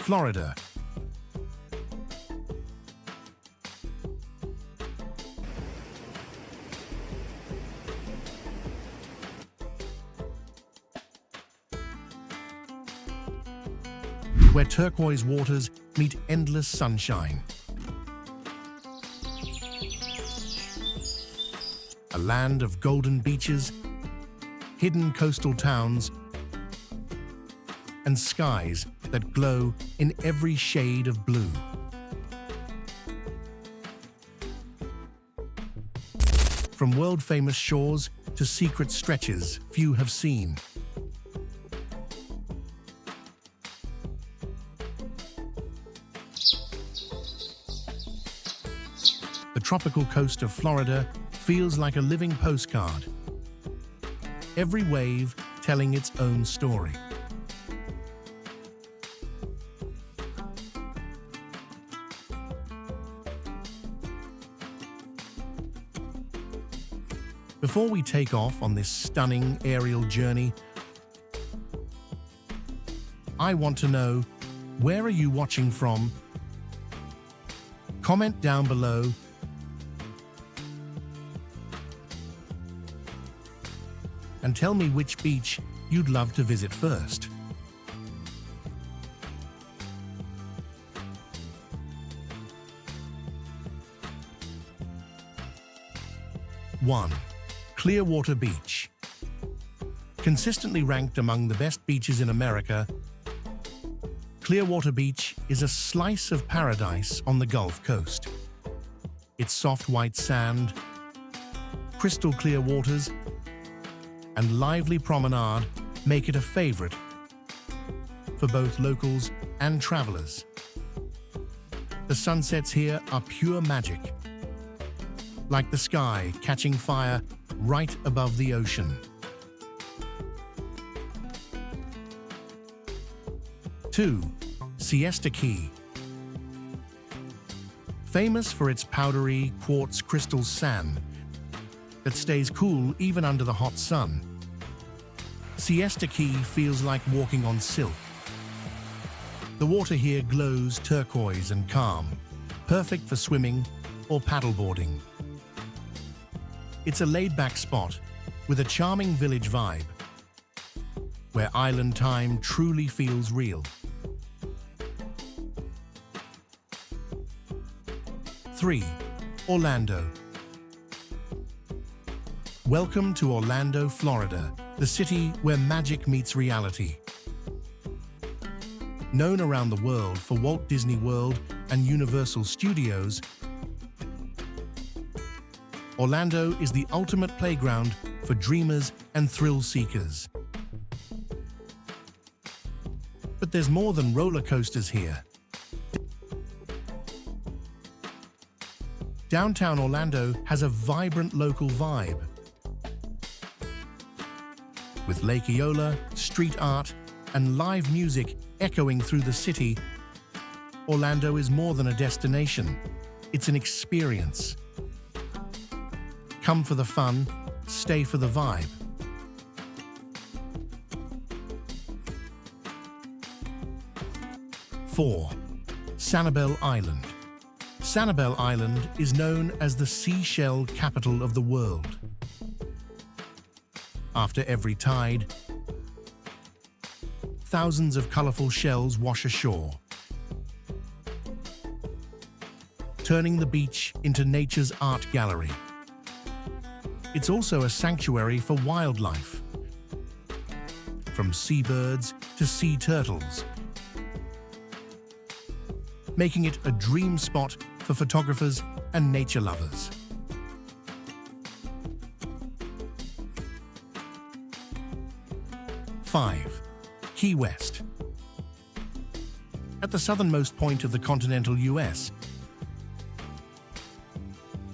Florida. Where turquoise waters meet endless sunshine. A land of golden beaches, hidden coastal towns, and skies that glow in every shade of blue. From world-famous shores to secret stretches few have seen. The tropical coast of Florida feels like a living postcard, every wave telling its own story. Before we take off on this stunning aerial journey, I want to know, where are you watching from? Comment down below. And tell me which beach you'd love to visit first. One, Clearwater Beach. Consistently ranked among the best beaches in America, Clearwater Beach is a slice of paradise on the Gulf Coast. Its soft white sand, crystal clear waters, and lively promenade make it a favorite for both locals and travelers. The sunsets here are pure magic, like the sky catching fire right above the ocean. 2. Siesta Key. Famous for its powdery quartz crystal sand that stays cool even under the hot sun, Siesta Key feels like walking on silk. The water here glows turquoise and calm, perfect for swimming or paddleboarding. It's a laid-back spot with a charming village vibe, where island time truly feels real. 3. Orlando. Welcome to Orlando, Florida, the city where magic meets reality. Known around the world for Walt Disney World and Universal Studios, Orlando is the ultimate playground for dreamers and thrill seekers. But there's more than roller coasters here. Downtown Orlando has a vibrant local vibe, with Lake Eola, street art, and live music echoing through the city. Orlando is more than a destination, it's an experience. Come for the fun, stay for the vibe. 4. Sanibel Island. Sanibel Island is known as the seashell capital of the world. After every tide, thousands of colorful shells wash ashore, turning the beach into nature's art gallery. It's also a sanctuary for wildlife, from seabirds to sea turtles, making it a dream spot for photographers and nature lovers. 5. Key West. At the southernmost point of the continental US,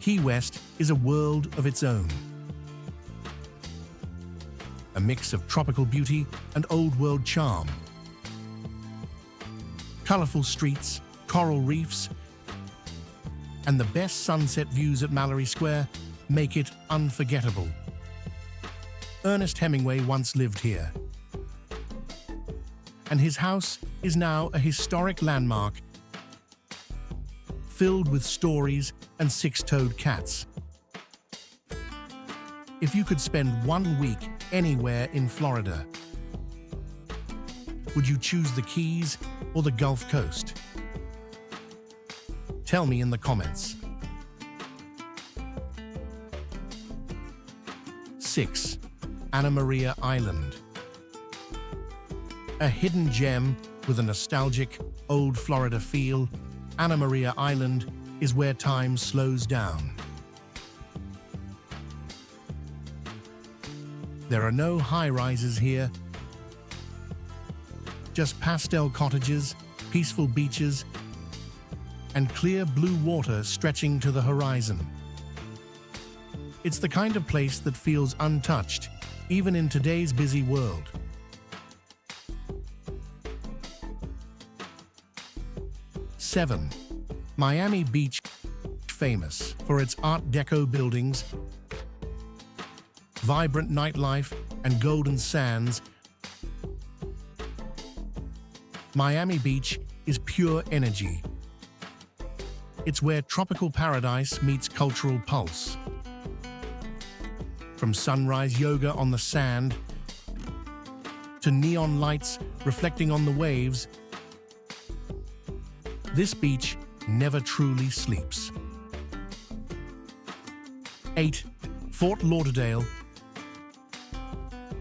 Key West is a world of its own. A mix of tropical beauty and old-world charm. Colorful streets, coral reefs, and the best sunset views at Mallory Square make it unforgettable. Ernest Hemingway once lived here. and his house is now a historic landmark filled with stories and six-toed cats. If you could spend 1 week anywhere in Florida, would you choose the Keys or the Gulf Coast? Tell me in the comments. 6. Anna Maria Island. A hidden gem with a nostalgic, old Florida feel, Anna Maria Island is where time slows down. There are no high-rises here, just pastel cottages, peaceful beaches, and clear blue water stretching to the horizon. It's the kind of place that feels untouched, even in today's busy world. 7. Miami Beach, famous for its Art Deco buildings, vibrant nightlife, and golden sands. Miami Beach is pure energy. It's where tropical paradise meets cultural pulse. From sunrise yoga on the sand to neon lights reflecting on the waves, this beach never truly sleeps. 8. Fort Lauderdale.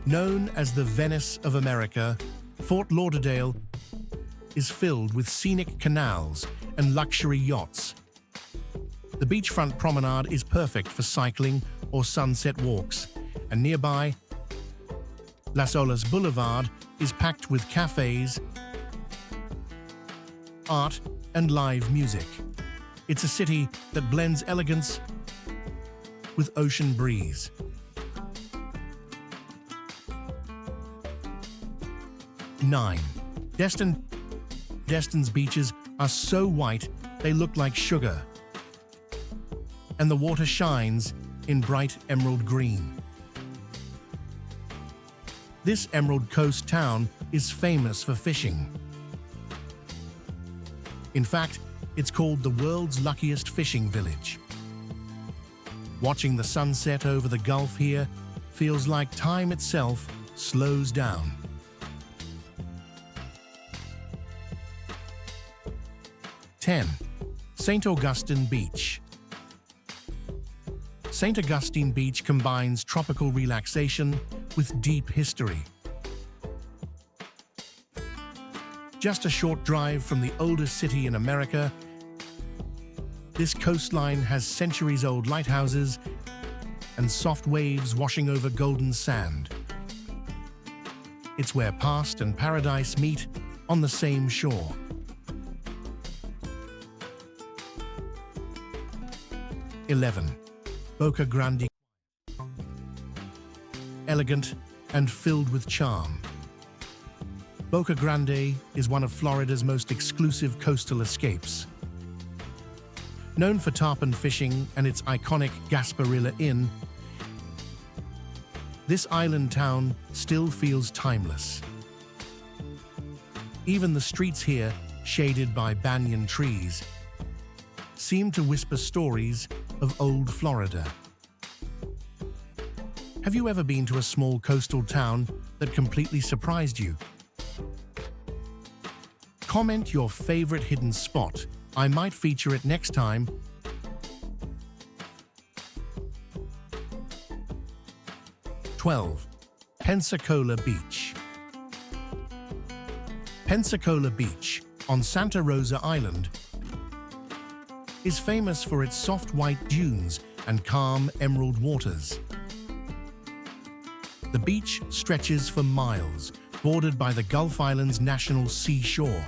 Known as the Venice of America, Fort Lauderdale is filled with scenic canals and luxury yachts. The beachfront promenade is perfect for cycling or sunset walks, and nearby, Las Olas Boulevard is packed with cafes, art, and live music. It's a city that blends elegance with ocean breeze. 9. Destin's beaches are so white they look like sugar, and the water shines in bright emerald green. This Emerald Coast town is famous for fishing. In fact, it's called the world's luckiest fishing village. Watching the sunset over the Gulf here feels like time itself slows down. 10. St. Augustine Beach. St. Augustine Beach combines tropical relaxation with deep history. Just a short drive from the oldest city in America, this coastline has centuries-old lighthouses and soft waves washing over golden sand. It's where past and paradise meet on the same shore. 11. Boca Grande. Elegant and filled with charm, Boca Grande is one of Florida's most exclusive coastal escapes. Known for tarpon fishing and its iconic Gasparilla Inn, this island town still feels timeless. Even the streets here, shaded by banyan trees, seem to whisper stories of old Florida. Have you ever been to a small coastal town that completely surprised you? Comment your favorite hidden spot. I might feature it next time. "12. Pensacola Beach. Pensacola Beach on Santa Rosa Island is famous for its soft white dunes and calm emerald waters. The beach stretches for miles, bordered by the Gulf Island's national seashore,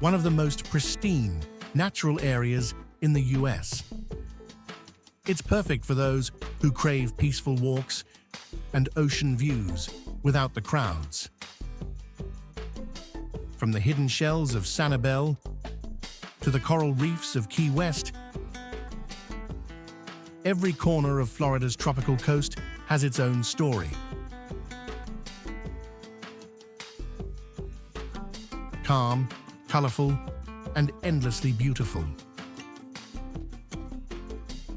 one of the most pristine natural areas in the US. It's perfect for those who crave peaceful walks and ocean views without the crowds. From the hidden shells of Sanibel to the coral reefs of Key West, every corner of Florida's tropical coast has its own story. calm, colorful, and endlessly beautiful.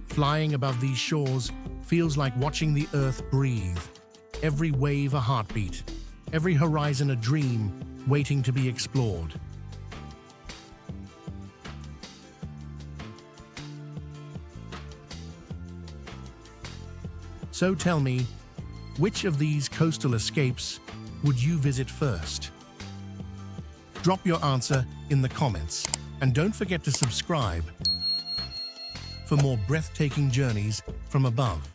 Flying above these shores feels like watching the earth breathe, every wave a heartbeat, every horizon a dream waiting to be explored. So tell me, which of these coastal escapes would you visit first? Drop your answer in the comments, and don't forget to subscribe for more breathtaking journeys from above.